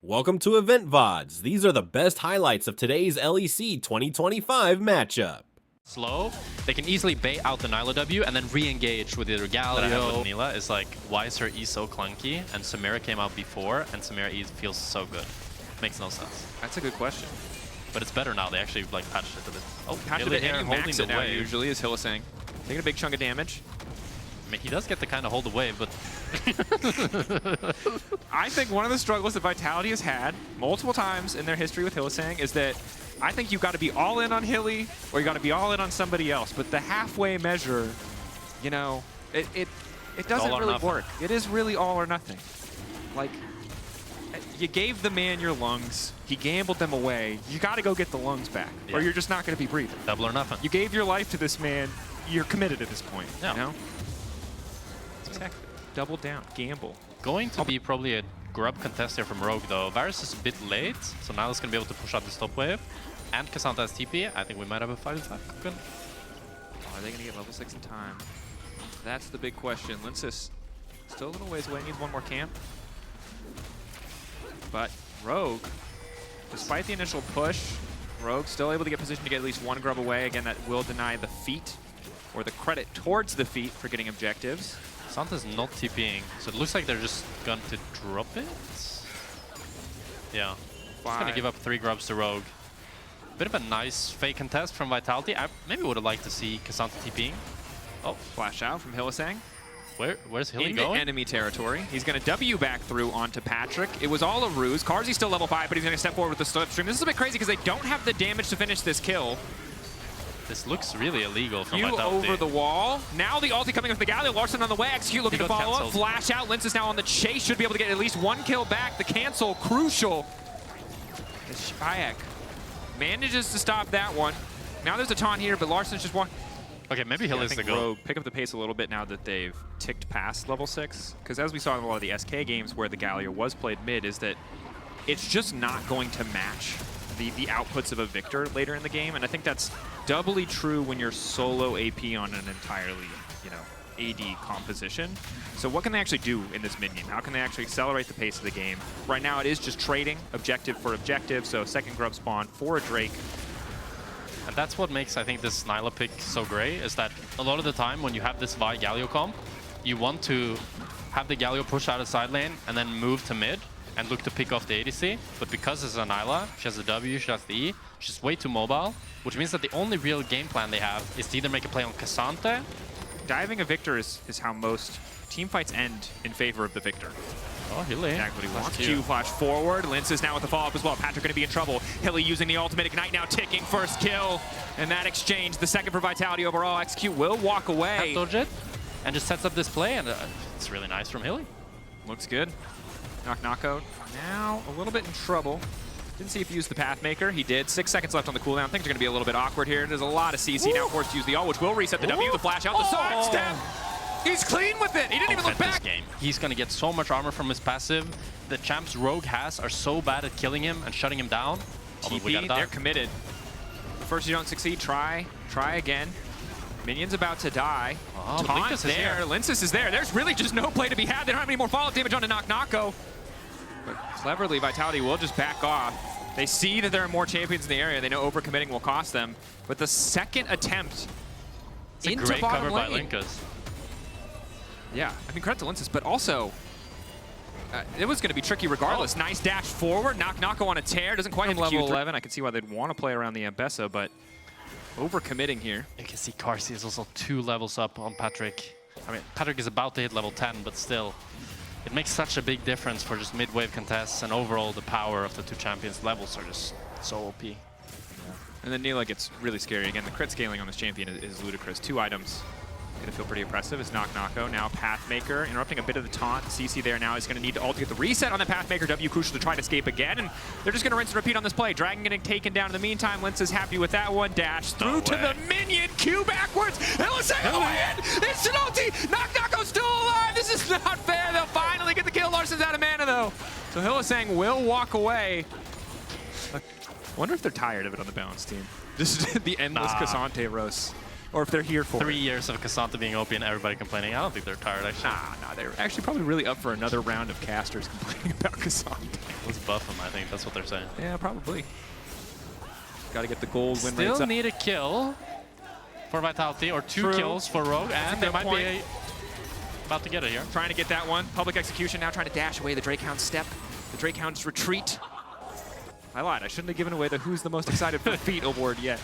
Welcome to Loleventvods. These are the best highlights of today's LEC 2025 matchup. Slow, they can easily bait out the Nyla W and then re-engage with either Galio. With Nila is like, why is her E so clunky? And Samira came out before, and Samira E feels so good. Makes no sense. That's a good question. But it's better now. They actually like patched it a bit. Oh, patched it and holding it now usually, is Hylissang. Taking a big chunk of damage. I mean, he does get to kind of hold the wave, but... I think one of the struggles that Vitality has had multiple times in their history with Hylissang is that I think you've got to be all in on Hilly or you got to be all in on somebody else. But the halfway measure, you know, it doesn't really work. It is really all or nothing. Like, you gave the man your lungs. He gambled them away. You got to go get the lungs back, or you're just not going to be breathing. Double or nothing. You gave your life to this man. You're committed at this point. Yeah. You know? Exactly. Double down. Gamble. Going to be probably a grub contest here from Rogue, though. Varus is a bit late, so now he's going to be able to push out this top wave. And Cassandra has TP. I think we might have a fight in time. Good. Are they going to get level 6 in time? That's the big question. Linsis still a little ways away. Needs one more camp. But Rogue, despite the initial push, Rogue still able to get positioned to get at least one grub away. Again, that will deny the feat, or the credit towards the feat for getting objectives. Santa's not TPing, so it looks like they're just going to drop it. Yeah. Just going to give up 3 grubs to Rogue. Bit of a nice fake contest from Vitality. I maybe would have liked to see Cassandra TPing. Oh, flash out from Hylissang. Where's Hilly into going? Enemy territory. He's going to W back through onto Patrick. It was all a ruse. Karzi's still level 5, but he's going to step forward with the slipstream. This is a bit crazy because they don't have the damage to finish this kill. This looks really illegal from Vitality. Over the wall. Now the ulti coming with the Galio. Larson on the way. Execute looking to follow up. Flash out. Lince is now on the chase. Should be able to get at least one kill back. The cancel, crucial. Shayak manages to stop that one. Now there's a taunt here, but Larson's just walking. Okay, maybe Hill is the go. Rogue pick up the pace a little bit now that they've ticked past level 6. Because as we saw in a lot of the SK games where the Galio was played mid, is that it's just not going to match the outputs of a Victor later in the game. And I think that's doubly true when you're solo AP on an entirely, you know, AD composition. So what can they actually do in this mid game? How can they actually accelerate the pace of the game? Right now it is just trading objective for objective. So second grub spawn for a Drake. And that's what makes, I think, this Nyla pick so great, is that a lot of the time when you have this Vi Galio comp, you want to have the Galio push out of side lane and then move to mid and look to pick off the ADC. But because it's a Nyla, she has the W, she has the E, she's way too mobile, which means that the only real game plan they have is to either make a play on Cassandra. Diving a Victor is how most team fights end in favor of the Victor. Oh, Hilly. Exactly what he wants. Q flash forward. Lince is now with the follow-up as well. Patrick going to be in trouble. Hilly using the ultimate ignite now, ticking first kill. And that exchange, the second for Vitality overall. Execute will walk away. Dodge it and just sets up this play, and it's really nice from Hilly. Looks good. Knockout. Now a little bit in trouble. Didn't see if he used the Pathmaker. He did. 6 seconds left on the cooldown. Things are going to be a little bit awkward here. There's a lot of CC now forced to use the ult, which will reset the W. The flash out, the side step. He's clean with it. He didn't even look back. Game. He's going to get so much armor from his passive. The champs Rogue has are so bad at killing him and shutting him down. TP, they're committed. First you don't succeed, try again. Minion's about to die. Oh, Taunt there. Linsis is there. There's really just no play to be had. They don't have any more follow-up damage on the Knocko. But cleverly, Vitality will just back off. They see that there are more champions in the area. They know overcommitting will cost them. But the second attempt into great bottom cover lane. by Linkus. Yeah, I mean, credit to Linsis, but also, it was going to be tricky regardless. Nice dash forward. Knocko on a tear. Doesn't quite hit level 11. I can see why they'd want to play around the Ambessa, but overcommitting here. You can see Karzi is also 2 levels up on Patrick. I mean, Patrick is about to hit level 10, but still, it makes such a big difference for just mid-wave contests, and overall the power of the 2 champions levels are just so OP. Yeah. And then Nila gets really scary. Again, the crit scaling on this champion is ludicrous. 2 items. Gonna feel pretty impressive. It's Knocko. Now Pathmaker interrupting a bit of the taunt. CC there now is gonna need to ult to get the reset on the Pathmaker. W crucial to try to escape again, and they're just gonna rinse and repeat on this play. Dragon getting taken down in the meantime. Lince is happy with that one. Dash through to the minion. Q backwards. Hylissang on the way in. Instant ulti. Knocko's still alive. This is not fair. They'll finally get the kill. Larson's out of mana though, so Hylissang will walk away. I wonder if they're tired of it on the balance team. Just the endless Cassandra roast. Or if they're here for 3 years of Cassandra being OP and everybody complaining. I don't think they're tired, actually. Nah, they're actually probably really up for another round of casters complaining about Cassandra. Let's buff him, I think. That's what they're saying. Yeah, probably. Got to get the gold win rates Still up. need a kill for Vitality, or 2 True. kills for Rogue, and they good might point. be about to get it here. Trying to get that one. Public execution now trying to dash away the Drakehound's step. The Drakehound's retreat. I lied. I shouldn't have given away the who's the most excited for feet award yet.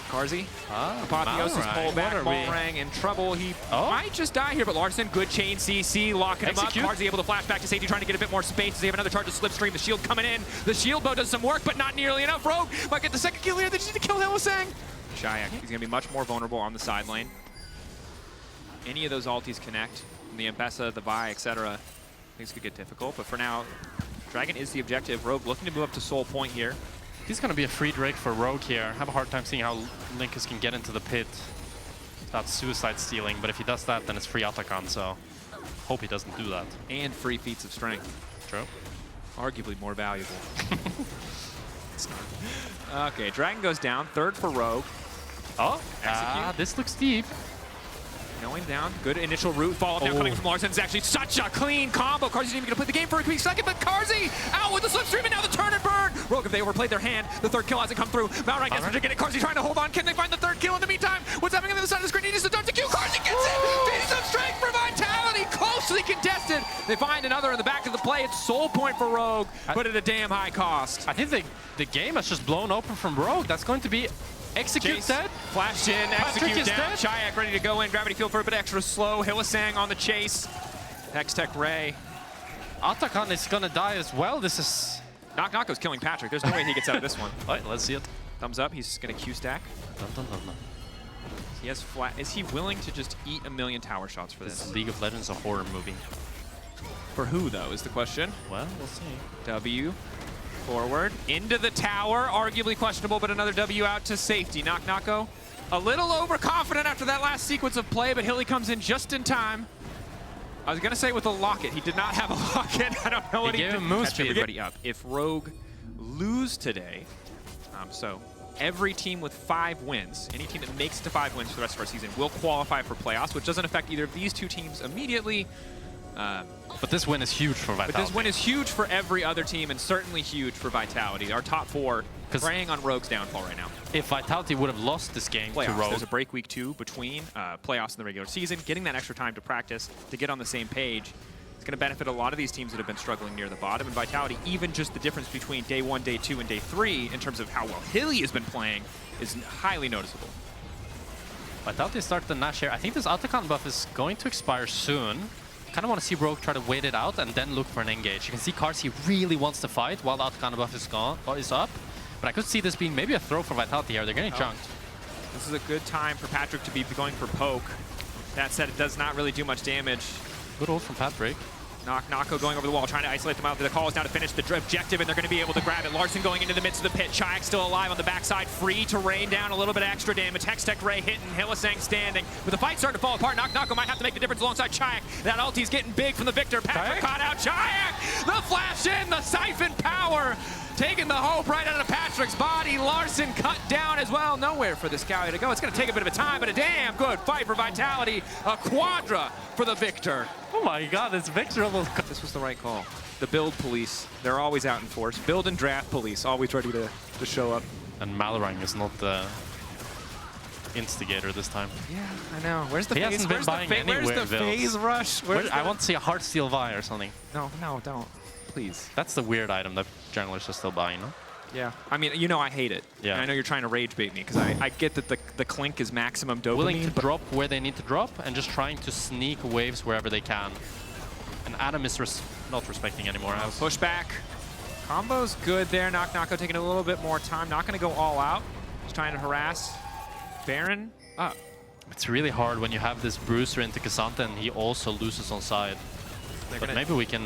Karzi. Apotheosis Malorang. pulled back. What are we- Malorang in trouble. He Oh. might just die here, but Larson, good chain CC, locking Execute. him up. Karzi able to flash back to safety, trying to get a bit more space. Does he have another charge of Slipstream? The shield coming in. The shield bow does some work, but not nearly enough. Rogue might get the second kill here. They just need to kill Hylissang. Shayak, he's going to be much more vulnerable on the side lane. Any of those ultis connect, from the Ambessa, the Vi, etc. Things could get difficult, but for now, Dragon is the objective. Rogue looking to move up to Soul Point here. He's going to be a free Drake for Rogue here. I have a hard time seeing how Linkus can get into the pit without suicide stealing, but if he does that, then it's free Atakan, so hope he doesn't do that. And free feats of strength. True. Arguably more valuable. Okay, Dragon goes down. Third for Rogue. Oh, Execute. this looks deep. Going down. Good initial route. Follow-up now coming from Larson. It's actually such a clean combo. Karzi's even going to play the game for a quick second, but Karzi out with the slipstream and now the turn and burn. Rogue, if they overplayed their hand, the third kill hasn't come through. Malorang gets to get it. Karzi trying to hold on. Can they find the third kill in the meantime? What's happening on the other side of the screen? He needs to dart to Q. Karzi gets it. Feeding some strength for Vitality. Closely contested. They find another in the back of the play. It's Soul Point for Rogue, but at a damn high cost. I think the game has just blown open from Rogue. That's going to be execute Chase, dead. flashed in, Patrick execute is down. dead. Shayak ready to go in. Gravity field for a bit extra slow. Hylissang on the chase. Hextech Ray. Atakan is going to die as well. This is... Knock-Knocko's killing Patrick. There's no way he gets out of this one. All right, let's see it. Thumbs up. He's going to Q-stack. Dun, dun, dun, dun. He has flat. Is he willing to just eat a million tower shots for This this? is League of Legends a horror movie. For who, though, is the question. Well, we'll see. W. Forward. Into the tower. Arguably questionable, but another W out to safety. Knock-Knocko. A little overconfident after that last sequence of play, but Hilly comes in just in time. I was going to say with a locket. He did not have a locket. I don't know what he gave did. him move Catch speed. everybody up. If Rogue lose today, so every team with 5 wins, any team that makes it to 5 wins for the rest of our season will qualify for playoffs, which doesn't affect either of these two teams immediately. But this win is huge for Vitality. But this win is huge for every other team and certainly huge for Vitality. Our top 4 preying on Rogue's downfall right now. If Vitality would have lost this game to Playoffs. Rogue, There's a break week 2 between playoffs and the regular season. Getting that extra time to practice, to get on the same page, is going to benefit a lot of these teams that have been struggling near the bottom. And Vitality, even just the difference between day 1, day 2, and day 3 in terms of how well Hilly has been playing is highly noticeable. Vitality start the Nash here. I think this Atakan buff is going to expire soon. Kind of want to see Rogue try to wait it out and then look for an engage. You can see Karzi really wants to fight while the Atakan buff is gone or is up. But I could see this being maybe a throw for Vitality here. They're getting chunked. This is a good time for Patrick to be going for poke. That said, it does not really do much damage. Good ult from Patrick. Knock-Knocko going over the wall, trying to isolate them out. The call is now to finish the objective, and they're going to be able to grab it. Larson going into the midst of the pit. Chayak still alive on the backside, free to rain down a little bit extra damage. Hextech Ray hitting, Hylissang standing. With the fight starting to fall apart, Knock-Knocko might have to make the difference alongside Chayak. That ulti's getting big from the Victor. Patrick caught out Chayak! The flash in, the siphon power! Taking the hope right out of Patrick's body. Larson cut down as well. Nowhere for this guy to go. It's going to take a bit of a time, but a damn good fight for Vitality. A quadra for the Victor. Oh my god, it's Victor. This was the right call. The build police, they're always out in force. Build and draft police, always ready to show up. And Malorang is not the instigator this time. Yeah, I know. Where's the He phase? hasn't been buying any Where's the weird builds. phase rush? I want to see a Heartsteel Vi or something. No, don't. Please. That's the weird item that junglers are still buying, no? Yeah. I mean, you know I hate it. Yeah. And I know you're trying to rage bait me because I get that the clink is maximum dopamine. Willing to drop where they need to drop and just trying to sneak waves wherever they can. And Adam is not respecting anymore. Push back. Combo's good there. Knock-Knocko taking a little bit more time. Not going to go all out. Just trying to harass Baron up. It's really hard when you have this Bruiser into Cassandra and he also loses on side. But maybe we can...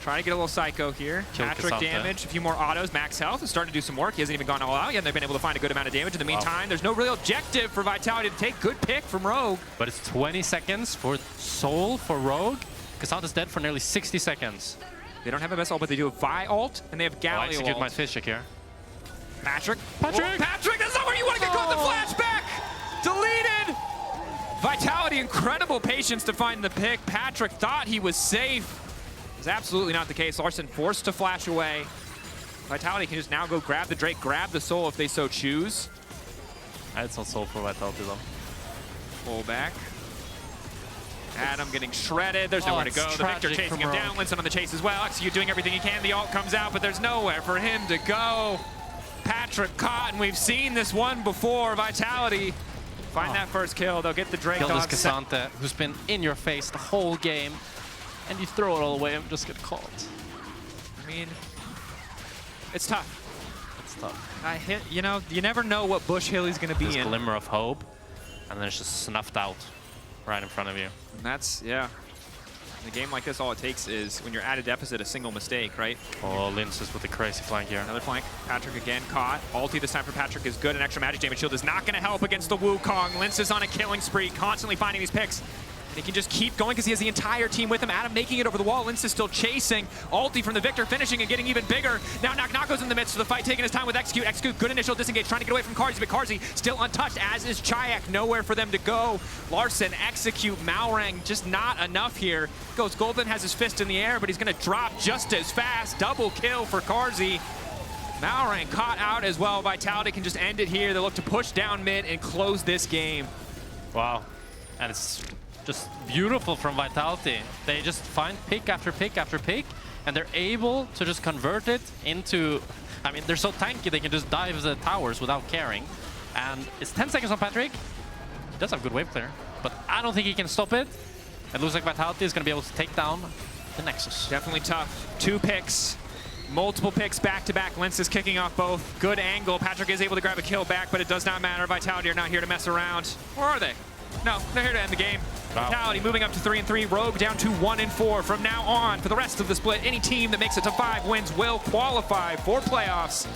Trying to get a little psycho here. Kill Patrick Cassandra. damage, a few more autos, max health, is starting to do some work. He hasn't even gone all out yet, and they've been able to find a good amount of damage. In the meantime, there's no real objective for Vitality to take. Good pick from Rogue. But it's 20 seconds for Soul for Rogue. Cassandra's dead for nearly 60 seconds. They don't have a best ult, but they do a Vi ult, and they have I Galio execute ult. my Fishik here. Patrick! Patrick! Oh, Patrick, that's not where you want to get caught. The flashback! Deleted! Vitality, incredible patience to find the pick. Patrick thought he was safe. Is It's absolutely not the case. Larson forced to flash away. Vitality can just now go grab the Drake, grab the Soul if they so choose. It's not Soul for Vitality though. Pull back. Adam getting shredded. There's nowhere to go. The Victor chasing him down. Linson on the chase as well. Execute doing everything he can. The ult comes out, but there's nowhere for him to go. Patrick caught, and we've seen this one before. Vitality find that first kill. They'll get the Drake Kill this dog. Cassante, who's been in your face the whole game, and you throw it all away and just get caught. I mean, it's tough. It's tough. You know, you never know what Bush Hill he's going to be This in. glimmer of hope, and then it's just snuffed out right in front of you. And that's, yeah. In a game like this, all it takes is, when you're at a deficit, a single mistake, right? Oh, Linces with the crazy flank here. Another flank. Patrick again caught. Ulti this time for Patrick is good. An extra magic damage shield is not going to help against the Wukong. Lince is on a killing spree, constantly finding these picks. And he can just keep going because he has the entire team with him. Adam making it over the wall. Lince is still chasing. Ulti from the Victor finishing and getting even bigger. Now Knock-Knock in the midst of the fight, taking his time with Execute. Execute, good initial disengage, trying to get away from Carzzy, but Carzzy still untouched, as is Chayak. Nowhere for them to go. Larson, Execute, Malrang, just not enough here. Goes Golden, has his fist in the air, but he's going to drop just as fast. Double kill for Carzzy. Malrang caught out as well. Vitality can just end it here. They look to push down mid and close this game. Wow. And it's just beautiful from Vitality. They just find pick after pick after pick, and they're able to just convert it into, I mean, they're so tanky they can just dive the towers without caring. And it's 10 seconds on Patrick. He does have good wave clear, but I don't think he can stop it. It looks like Vitality is going to be able to take down the Nexus. Definitely tough. 2 picks. Multiple picks back-to-back. Lince is kicking off both. Good angle. Patrick is able to grab a kill back, but it does not matter. Vitality are not here to mess around. Or are they? No, they're here to end the game. Wow. Vitality moving up to 3-3. Rogue down to 1-4. From now on, for the rest of the split, any team that makes it to 5 wins will qualify for playoffs.